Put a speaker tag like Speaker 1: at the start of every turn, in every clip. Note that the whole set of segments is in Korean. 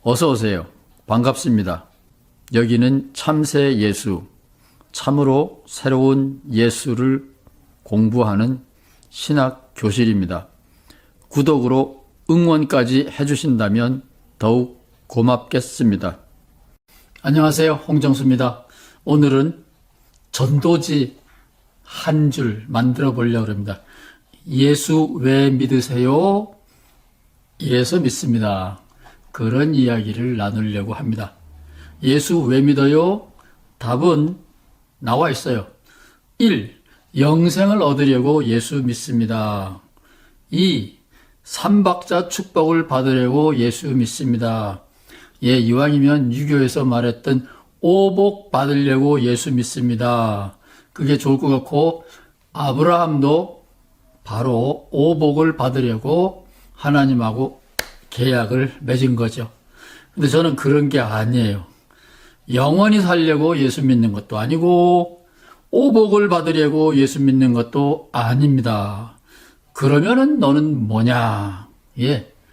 Speaker 1: 어서 오세요. 반갑습니다. 여기는 참새 예수, 참으로 새로운 예수를 공부하는 신학 교실입니다. 구독으로 응원까지 해주신다면 더욱 고맙겠습니다. 안녕하세요. 홍정수입니다. 오늘은 전도지 한 줄 만들어 보려고 합니다. 예수 왜 믿으세요? 예수 믿습니다. 그런 이야기를 나누려고 합니다. 예수 왜 믿어요? 답은 나와 있어요. 1. 영생을 얻으려고 예수 믿습니다. 2. 삼박자 축복을 받으려고 예수 믿습니다. 이왕이면 유교에서 말했던 오복 받으려고 예수 믿습니다. 그게 좋을 것 같고, 아브라함도 바로 오복을 받으려고 하나님하고 계약을 맺은 거죠. 근데 저는 그런 게 아니에요. 영원히 살려고 예수 믿는 것도 아니고 오복을 받으려고 예수 믿는 것도 아닙니다. 그러면은 너는 뭐냐?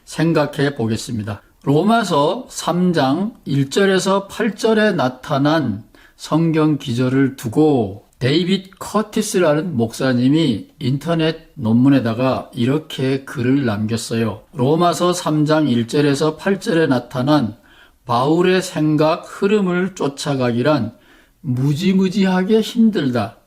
Speaker 1: 생각해 보겠습니다. 로마서 3장 1절에서 8절에 나타난 성경 기절을 두고 데이빗 커티스라는 목사님이 인터넷 논문에다가 이렇게 글을 남겼어요. 로마서 3장 1절에서 8절에 나타난 바울의 생각 흐름을 쫓아가기란 무지무지하게 힘들다.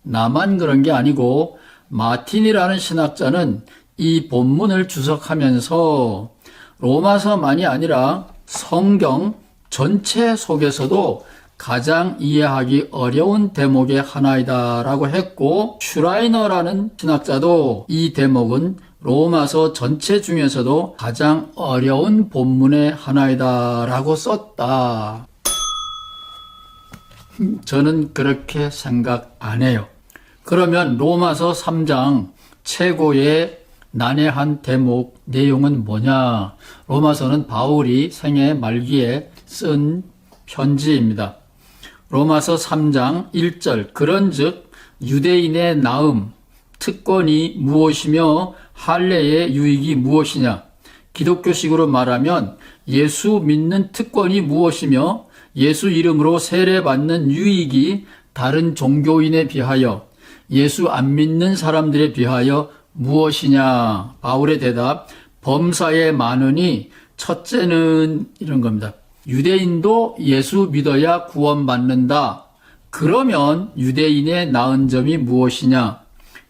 Speaker 1: 나만 그런 게 아니고 마틴이라는 신학자는 이 본문을 주석하면서 로마서만이 아니라 성경 전체 속에서도 가장 이해하기 어려운 대목의 하나이다 라고 했고, 슈라이너라는 신학자도 이 대목은 로마서 전체 중에서도 가장 어려운 본문의 하나이다 라고 썼다. 저는 그렇게 생각 안 해요. 그러면 로마서 3장 최고의 난해한 대목 내용은 뭐냐? 로마서는 바울이 생애 말기에 쓴 편지입니다. 로마서 3장 1절 그런즉 유대인의 나음 특권이 무엇이며 할례의 유익이 무엇이냐? 기독교식으로 말하면 예수 믿는 특권이 무엇이며 예수 이름으로 세례받는 유익이 다른 종교인에 비하여 예수 안 믿는 사람들에 비하여 무엇이냐? 바울의 대답, 범사에 많으니 첫째는 이런 겁니다. 유대인도 예수 믿어야 구원받는다. 그러면 유대인의 나은 점이 무엇이냐?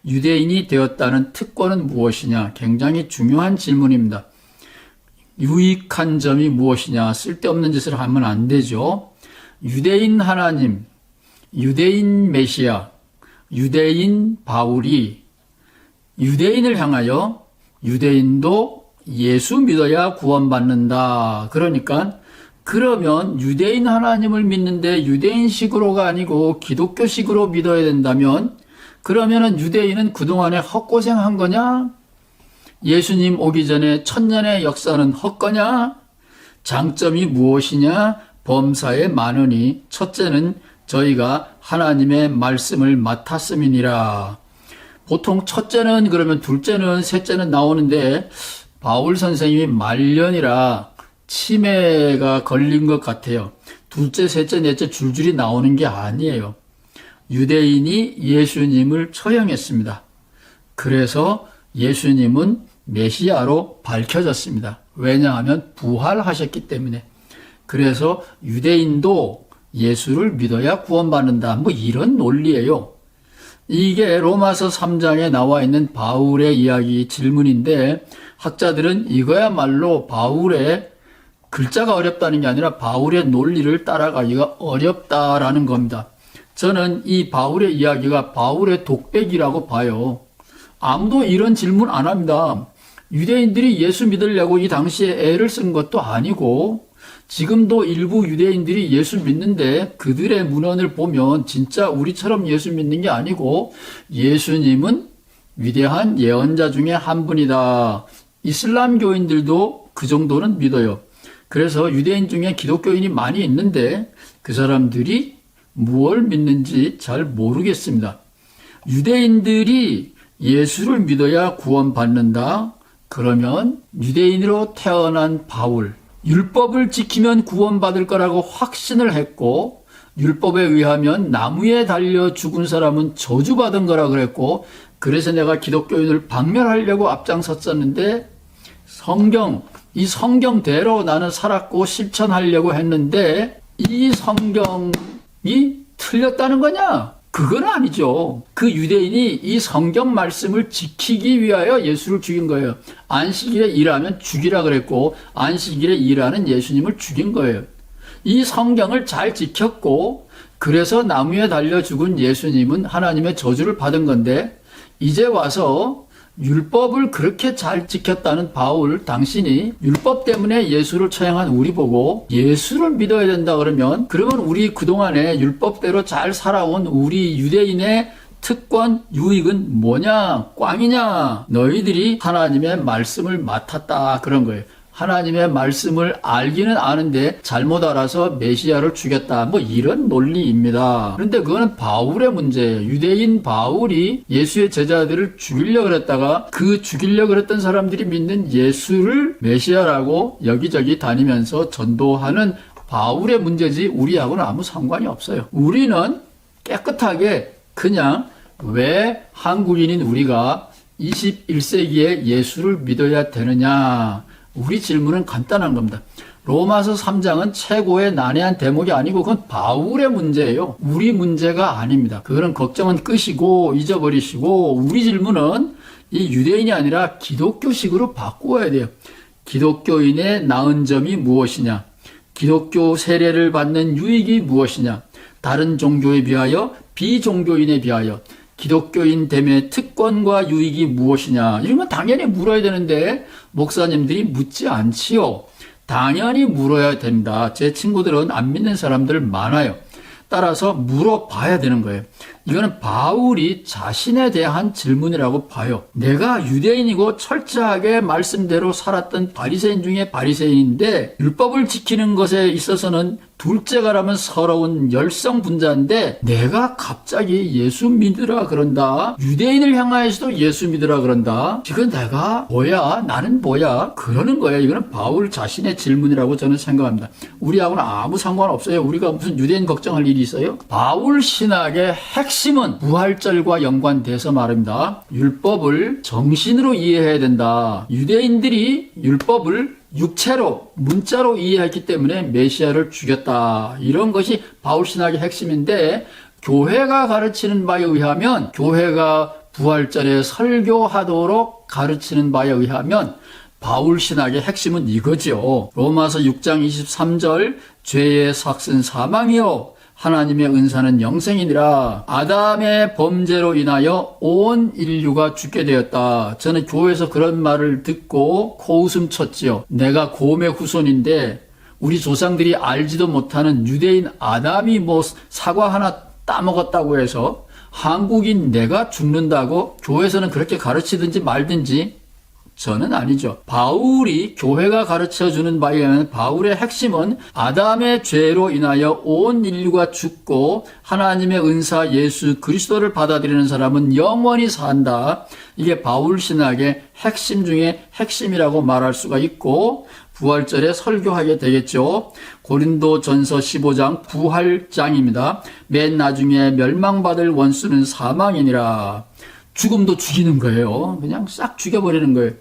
Speaker 1: 유대인이 되었다는 특권은 무엇이냐? 굉장히 중요한 질문입니다. 유익한 점이 무엇이냐? 쓸데없는 짓을 하면 안 되죠. 유대인 하나님, 유대인 메시아, 유대인 바울이 유대인을 향하여 유대인도 예수 믿어야 구원받는다. 그러면 유대인 하나님을 믿는데 유대인식으로가 아니고 기독교식으로 믿어야 된다면, 그러면은 유대인은 그동안에 헛고생한 거냐? 예수님 오기 전에 천년의 역사는 헛거냐? 장점이 무엇이냐? 범사에 많으니 첫째는 저희가 하나님의 말씀을 맡았음이니라. 보통 첫째는 그러면 둘째는 셋째는 나오는데, 바울 선생님이 말년이라 치매가 걸린 것 같아요. 둘째, 셋째, 넷째 줄줄이 나오는 게 아니에요. 유대인이 예수님을 처형했습니다. 그래서 예수님은 메시아로 밝혀졌습니다. 왜냐하면 부활하셨기 때문에. 그래서 유대인도 예수를 믿어야 구원받는다. 이런 논리예요. 이게 로마서 3장에 나와 있는 바울의 이야기 질문인데, 학자들은 이거야말로 바울의 글자가 어렵다는 게 아니라 바울의 논리를 따라가기가 어렵다라는 겁니다. 저는 이 바울의 이야기가 바울의 독백이라고 봐요. 아무도 이런 질문 안 합니다. 유대인들이 예수 믿으려고 이 당시에 애를 쓴 것도 아니고, 지금도 일부 유대인들이 예수 믿는데 그들의 문헌을 보면 진짜 우리처럼 예수 믿는 게 아니고 예수님은 위대한 예언자 중에 한 분이다. 이슬람교인들도 그 정도는 믿어요. 그래서 유대인 중에 기독교인이 많이 있는데 그 사람들이 무엇을 믿는지 잘 모르겠습니다. 유대인들이 예수를 믿어야 구원받는다? 그러면 유대인으로 태어난 바울, 율법을 지키면 구원받을 거라고 확신을 했고, 율법에 의하면 나무에 달려 죽은 사람은 저주받은 거라 그랬고, 그래서 내가 기독교인을 박멸하려고 앞장섰었는데, 이 성경대로 나는 살았고 실천하려고 했는데, 이 성경이 틀렸다는 거냐? 그건 아니죠. 그 유대인이 이 성경 말씀을 지키기 위하여 예수를 죽인 거예요. 안식일에 일하면 죽이라 그랬고, 안식일에 일하는 예수님을 죽인 거예요. 이 성경을 잘 지켰고, 그래서 나무에 달려 죽은 예수님은 하나님의 저주를 받은 건데, 이제 와서 율법을 그렇게 잘 지켰다는 바울, 당신이 율법 때문에 예수를 처형한 우리 보고 예수를 믿어야 된다 그러면, 그러면 우리 그동안에 율법대로 잘 살아온 우리 유대인의 특권, 유익은 뭐냐? 꽝이냐? 너희들이 하나님의 말씀을 맡았다, 그런 거예요. 하나님의 말씀을 알기는 아는데 잘못 알아서 메시아를 죽였다, 뭐 이런 논리입니다. 그런데 그거는 바울의 문제예요. 유대인 바울이 예수의 제자들을 죽이려고 그랬다가 그 죽이려고 그랬던 사람들이 믿는 예수를 메시아라고 여기저기 다니면서 전도하는 바울의 문제지 우리하고는 아무 상관이 없어요. 우리는 깨끗하게 그냥 왜 한국인인 우리가 21세기에 예수를 믿어야 되느냐? 우리 질문은 간단한 겁니다. 로마서 3장은 최고의 난해한 대목이 아니고 그건 바울의 문제예요. 우리 문제가 아닙니다. 그거는 걱정은 끄시고 잊어버리시고, 우리 질문은 이 유대인이 아니라 기독교식으로 바꾸어야 돼요. 기독교인의 나은 점이 무엇이냐? 기독교 세례를 받는 유익이 무엇이냐? 다른 종교에 비하여, 비종교인에 비하여 기독교인 됨의 특권과 유익이 무엇이냐? 이런 건 당연히 물어야 되는데 목사님들이 묻지 않지요. 당연히 물어야 된다. 제 친구들은 안 믿는 사람들 많아요. 따라서 물어봐야 되는 거예요. 이거는 바울이 자신에 대한 질문이라고 봐요. 내가 유대인이고 철저하게 말씀대로 살았던 바리새인 중에 바리새인인데, 율법을 지키는 것에 있어서는 둘째가라면 서러운 열성분자인데, 내가 갑자기 예수 믿으라 그런다, 유대인을 향하여서도 예수 믿으라 그런다, 지금 내가 뭐야, 나는 뭐야, 그러는 거예요. 이거는 바울 자신의 질문이라고 저는 생각합니다. 우리하고는 아무 상관없어요. 우리가 무슨 유대인 걱정할 일이 있어요? 바울 신학의 핵심은 부활절과 연관돼서 말입니다. 율법을 정신으로 이해해야 된다. 유대인들이 율법을 육체로, 문자로 이해했기 때문에 메시아를 죽였다, 이런 것이 바울 신학의 핵심인데, 교회가 가르치는 바에 의하면, 교회가 부활절에 설교하도록 가르치는 바에 의하면 바울 신학의 핵심은 이거죠. 로마서 6장 23절, 죄의 삭은 사망이요 하나님의 은사는 영생이니라. 아담의 범죄로 인하여 온 인류가 죽게 되었다. 저는 교회에서 그런 말을 듣고 코웃음 쳤지요. 내가 곰의 후손인데 우리 조상들이 알지도 못하는 유대인 아담이 뭐 사과 하나 따먹었다고 해서 한국인 내가 죽는다고 교회에서는 그렇게 가르치든지 말든지 저는 아니죠. 바울이 교회가 가르쳐주는 바에 의하면 바울의 핵심은 아담의 죄로 인하여 온 인류가 죽고 하나님의 은사 예수 그리스도를 받아들이는 사람은 영원히 산다. 이게 바울 신학의 핵심 중에 핵심이라고 말할 수가 있고, 부활절에 설교하게 되겠죠. 고린도전서 15장 부활장입니다. 맨 나중에 멸망받을 원수는 사망이니라. 죽음도 죽이는 거예요. 그냥 싹 죽여버리는 거예요.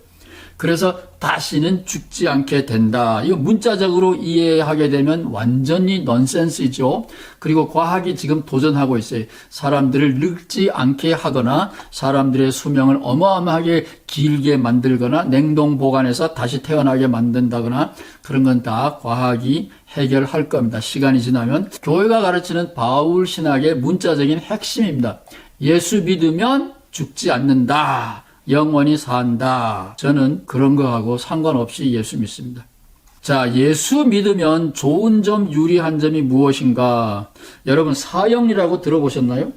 Speaker 1: 그래서 다시는 죽지 않게 된다. 이거 문자적으로 이해하게 되면 완전히 넌센스이죠. 그리고 과학이 지금 도전하고 있어요. 사람들을 늙지 않게 하거나 사람들의 수명을 어마어마하게 길게 만들거나 냉동 보관해서 다시 태어나게 만든다거나, 그런 건 다 과학이 해결할 겁니다. 시간이 지나면. 교회가 가르치는 바울 신학의 문자적인 핵심입니다. 예수 믿으면 죽지 않는다, 영원히 산다. 저는 그런 거하고 상관없이 예수 믿습니다. 자, 예수 믿으면 좋은 점, 유리한 점이 무엇인가? 여러분, 사형리라고 들어보셨나요?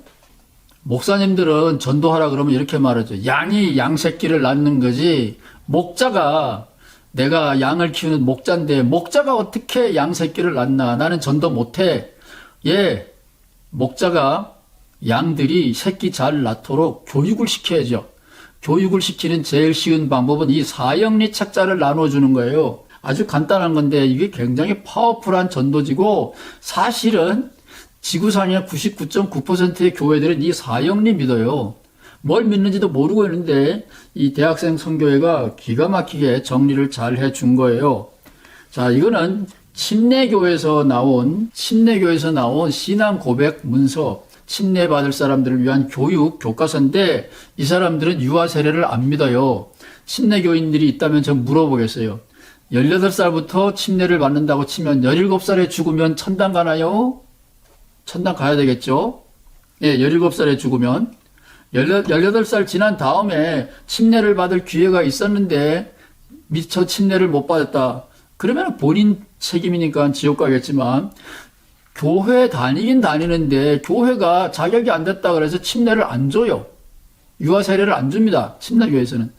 Speaker 1: 목사님들은 전도하라 그러면 이렇게 말하죠. 양이 양 새끼를 낳는 거지, 목자가, 내가 양을 키우는 목자인데 목자가 어떻게 양 새끼를 낳나? 나는 전도 못해. 예, 목자가 양들이 새끼 잘 낳도록 교육을 시켜야죠. 교육을 시키는 제일 쉬운 방법은 이 사형리 책자를 나눠주는 거예요. 아주 간단한 건데 이게 굉장히 파워풀한 전도지고 사실은 지구상의 99.9%의 교회들은 이 사형리 믿어요. 뭘 믿는지도 모르고 있는데 이 대학생 선교회가 기가 막히게 정리를 잘 해준 거예요. 자, 이거는 침례교에서 나온 신앙 고백 문서, 침례받을 사람들을 위한 교육 교과서인데 이 사람들은 유아 세례를 안 믿어요. 침례교인들이 있다면 저 물어보겠어요. 18살부터 침례를 받는다고 치면 17살에 죽으면 천당 가나요? 천당 가야 되겠죠? 예, 17살에 죽으면 18살 지난 다음에 침례를 받을 기회가 있었는데 미처 침례를 못 받았다. 그러면 본인 책임이니까 지옥 가겠지만 교회 다니긴 다니는데 교회가 자격이 안 됐다 그래서 침례를 안 줘요. 유아 세례를 안 줍니다. 침례교에서는.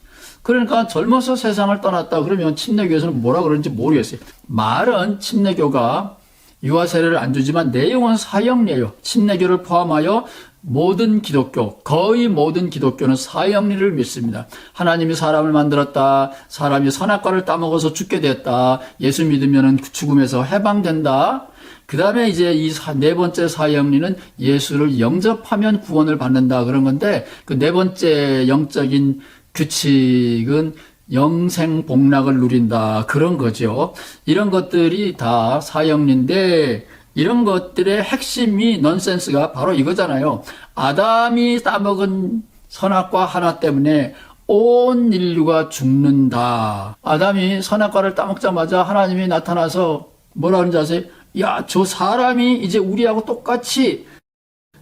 Speaker 1: 그러니까 젊어서 세상을 떠났다 그러면 침례교에서는 뭐라 그러는지 모르겠어요. 말은 침례교가 유아 세례를 안 주지만 내용은 사형리예요. 침례교를 포함하여 모든 기독교, 거의 모든 기독교는 사형리를 믿습니다. 하나님이 사람을 만들었다. 사람이 선악과를 따먹어서 죽게 됐다. 예수 믿으면 죽음에서 해방된다. 그 다음에 이제 이 네 번째 사형리는 예수를 영접하면 구원을 받는다. 그런 건데 그 네 번째 영적인 규칙은 영생 복락을 누린다. 그런 거죠. 이런 것들이 다 사형리인데 이런 것들의 핵심이 넌센스가 바로 이거잖아요. 아담이 따먹은 선악과 하나 때문에 온 인류가 죽는다. 아담이 선악과를 따먹자마자 하나님이 나타나서 뭐라 그러는지 아세요? 야, 저 사람이 이제 우리하고 똑같이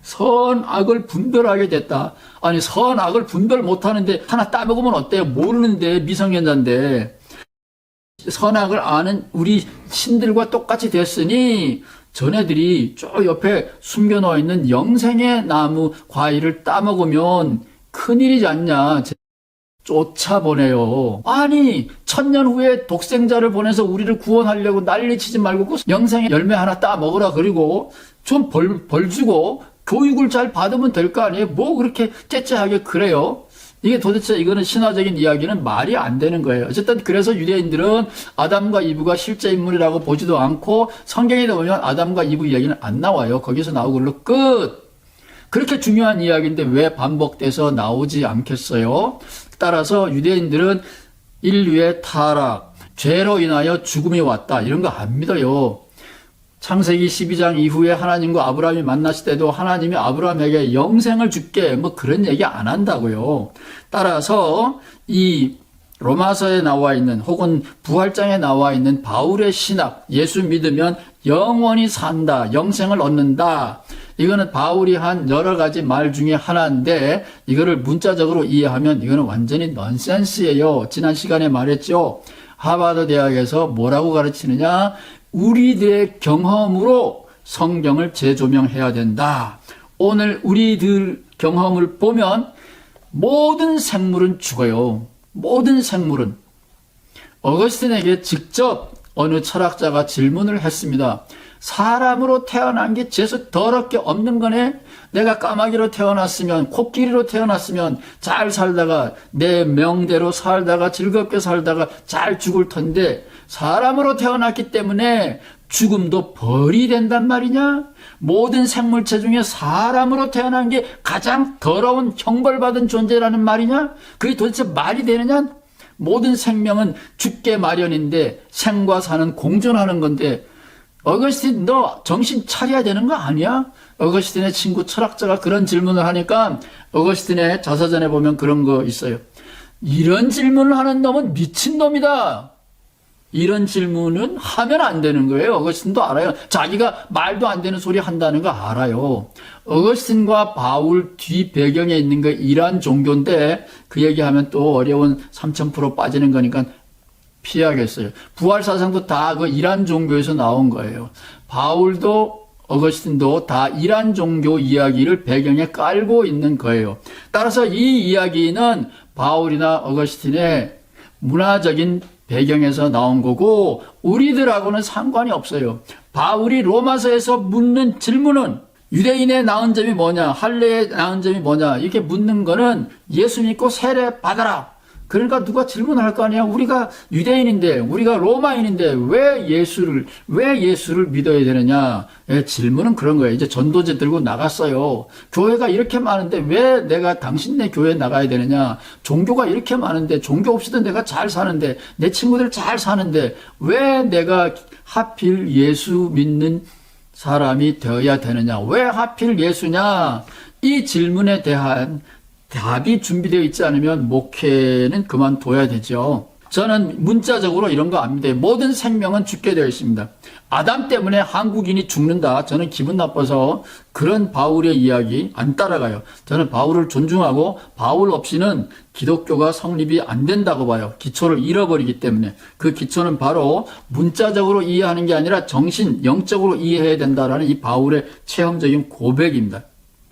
Speaker 1: 선악을 분별하게 됐다. 아니, 선악을 분별 못하는데 하나 따먹으면 어때요? 모르는데 미성년자인데. 선악을 아는 우리 신들과 똑같이 됐으니 전애들이 저 옆에 숨겨놓아 있는 영생의 나무 과일을 따먹으면 큰일이지 않냐. 쫓아보내요. 아니 1000년 후에 독생자를 보내서 우리를 구원하려고 난리치지 말고 그 영생의 열매 하나 따먹으라. 그리고 좀 벌 주고 교육을 잘 받으면 될 거 아니에요. 뭐 그렇게 째째하게 그래요. 이게 도대체 이거는 신화적인 이야기는 말이 안 되는 거예요. 어쨌든 그래서 유대인들은 아담과 이브가 실제 인물이라고 보지도 않고 성경에 보면 아담과 이브 이야기는 안 나와요. 거기서 나오고 그걸로 끝. 그렇게 중요한 이야기인데 왜 반복돼서 나오지 않겠어요? 따라서 유대인들은 인류의 타락, 죄로 인하여 죽음이 왔다. 이런 거 안 믿어요. 창세기 12장 이후에 하나님과 아브라함이 만났을 때도 하나님이 아브라함에게 영생을 줄게 뭐 그런 얘기 안 한다고요. 따라서 이 로마서에 나와 있는 혹은 부활장에 나와 있는 바울의 신학, 예수 믿으면 영원히 산다, 영생을 얻는다. 이거는 바울이 한 여러 가지 말 중에 하나인데 이거를 문자적으로 이해하면 이거는 완전히 넌센스예요. 지난 시간에 말했죠. 하버드 대학에서 뭐라고 가르치느냐? 우리들의 경험으로 성경을 재조명해야 된다. 오늘 우리들 경험을 보면 모든 생물은 죽어요. 모든 생물은. 어거스틴에게 직접 어느 철학자가 질문을 했습니다. 사람으로 태어난 게 죄수 더럽게 없는 거네? 내가 까마귀로 태어났으면, 코끼리로 태어났으면 잘 살다가 내 명대로 살다가 즐겁게 살다가 잘 죽을 텐데 사람으로 태어났기 때문에 죽음도 벌이 된단 말이냐? 모든 생물체 중에 사람으로 태어난 게 가장 더러운 형벌받은 존재라는 말이냐? 그게 도대체 말이 되느냐? 모든 생명은 죽게 마련인데 생과 사는 공존하는 건데 어거스틴 너 정신 차려야 되는 거 아니야? 어거스틴의 친구 철학자가 그런 질문을 하니까 어거스틴의 자서전에 보면 그런 거 있어요. 이런 질문을 하는 놈은 미친놈이다. 이런 질문은 하면 안 되는 거예요. 어거스틴도 알아요. 자기가 말도 안 되는 소리 한다는 거 알아요. 어거스틴과 바울 뒤 배경에 있는 게 이란 종교인데 그 얘기하면 또 어려운 3000% 빠지는 거니까 피하겠어요. 부활사상도 다 그 이란 종교에서 나온 거예요. 바울도 어거스틴도 다 이란 종교 이야기를 배경에 깔고 있는 거예요. 따라서 이 이야기는 바울이나 어거스틴의 문화적인 배경에서 나온 거고 우리들하고는 상관이 없어요. 바울이 로마서에서 묻는 질문은 유대인의 나은 점이 뭐냐, 할례의 나은 점이 뭐냐 이렇게 묻는 거는 예수 믿고 세례 받아라. 그러니까 누가 질문할 거 아니야. 우리가 유대인인데, 우리가 로마인인데 왜 예수를 믿어야 되느냐. 예, 질문은 그런 거예요. 이제 전도제 들고 나갔어요. 교회가 이렇게 많은데 왜 내가 당신네 교회에 나가야 되느냐. 종교가 이렇게 많은데, 종교 없이도 내가 잘 사는데, 내 친구들 잘 사는데 왜 내가 하필 예수 믿는 사람이 되어야 되느냐. 왜 하필 예수냐. 이 질문에 대한 답이 준비되어 있지 않으면 목회는 그만둬야 되죠. 저는 문자적으로 이런 거 안 믿어요. 모든 생명은 죽게 되어 있습니다. 아담 때문에 한국인이 죽는다. 저는 기분 나빠서 그런 바울의 이야기 안 따라가요. 저는 바울을 존중하고 바울 없이는 기독교가 성립이 안 된다고 봐요. 기초를 잃어버리기 때문에. 그 기초는 바로 문자적으로 이해하는 게 아니라 영적으로 이해해야 된다라는 이 바울의 체험적인 고백입니다.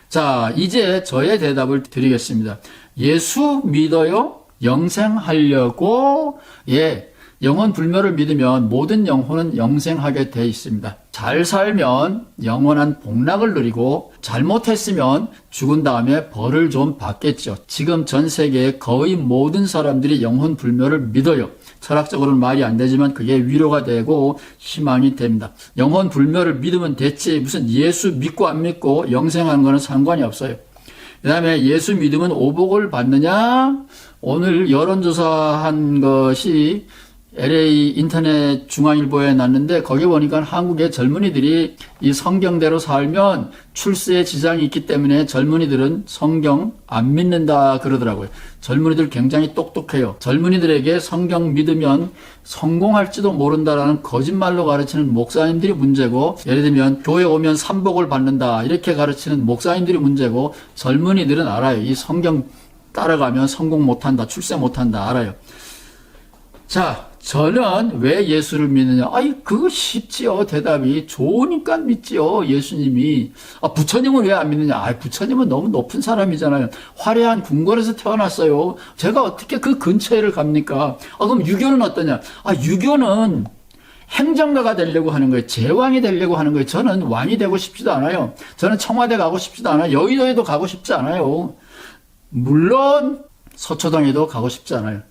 Speaker 1: 자, 이제 저의 대답을 드리겠습니다. 예수 믿어요? 영생하려고? 예, 영원 불멸을 믿으면 모든 영혼은 영생하게 돼 있습니다. 잘 살면 영원한 복락을 누리고 잘못했으면 죽은 다음에 벌을 좀 받겠죠. 지금 전 세계의 거의 모든 사람들이 영혼 불멸을 믿어요. 철학적으로는 말이 안 되지만 그게 위로가 되고 희망이 됩니다. 영혼 불멸을 믿으면 됐지 무슨 예수 믿고 안 믿고 영생하는 거는 상관이 없어요. 그 다음에 예수 믿으면 오복을 받느냐? 오늘 여론조사한 것이 LA 인터넷 중앙일보에 났는데 거기 보니까 한국의 젊은이들이 이 성경대로 살면 출세에 지장이 있기 때문에 젊은이들은 성경 안 믿는다 그러더라고요. 젊은이들 굉장히 똑똑해요. 젊은이들에게 성경 믿으면 성공할지도 모른다라는 거짓말로 가르치는 목사님들이 문제고, 예를 들면 교회 오면 삼복을 받는다 이렇게 가르치는 목사님들이 문제고, 젊은이들은 알아요. 이 성경 따라가면 성공 못한다, 출세 못한다 알아요. 자, 저는 왜 예수를 믿느냐? 그거 쉽지요. 대답이 좋으니까 믿지요. 예수님이. 부처님은 왜 안 믿느냐? 부처님은 너무 높은 사람이잖아요. 화려한 궁궐에서 태어났어요. 제가 어떻게 그 근처에를 갑니까? 그럼 유교는 어떠냐? 유교는 행정가가 되려고 하는 거예요. 제왕이 되려고 하는 거예요. 저는 왕이 되고 싶지도 않아요. 저는 청와대 가고 싶지도 않아요. 여의도에도 가고 싶지 않아요. 물론 서초동에도 가고 싶지 않아요.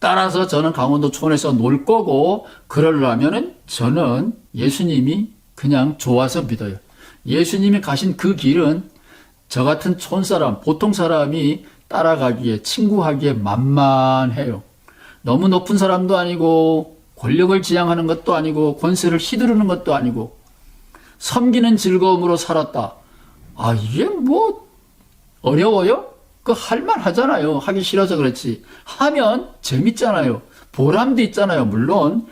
Speaker 1: 따라서 저는 강원도 촌에서 놀 거고, 그러려면은 저는 예수님이 그냥 좋아서 믿어요. 예수님이 가신 그 길은 저 같은 촌사람, 보통 사람이 따라가기에, 친구하기에 만만해요. 너무 높은 사람도 아니고, 권력을 지향하는 것도 아니고, 권세를 휘두르는 것도 아니고, 섬기는 즐거움으로 살았다. 이게 뭐 어려워요? 할만 하잖아요. 하기 싫어서 그렇지. 하면 재밌잖아요. 보람도 있잖아요. 물론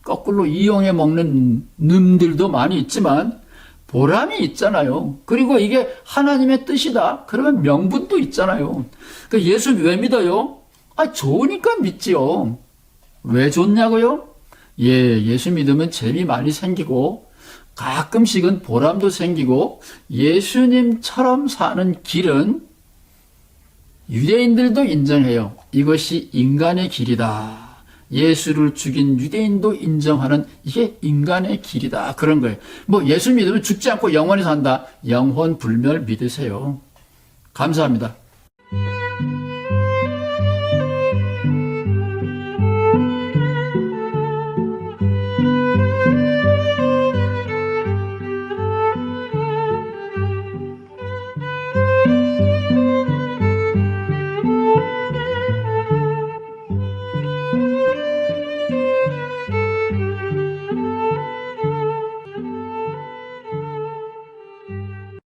Speaker 1: 거꾸로 이용해 먹는 놈들도 많이 있지만 보람이 있잖아요. 그리고 이게 하나님의 뜻이다. 그러면 명분도 있잖아요. 예수 왜 믿어요? 좋으니까 믿지요. 왜 좋냐고요? 예수 믿으면 재미 많이 생기고 가끔씩은 보람도 생기고, 예수님처럼 사는 길은 유대인들도 인정해요. 이것이 인간의 길이다. 예수를 죽인 유대인도 인정하는 이게 인간의 길이다. 그런 거예요. 예수 믿으면 죽지 않고 영원히 산다. 영혼 불멸 믿으세요. 감사합니다.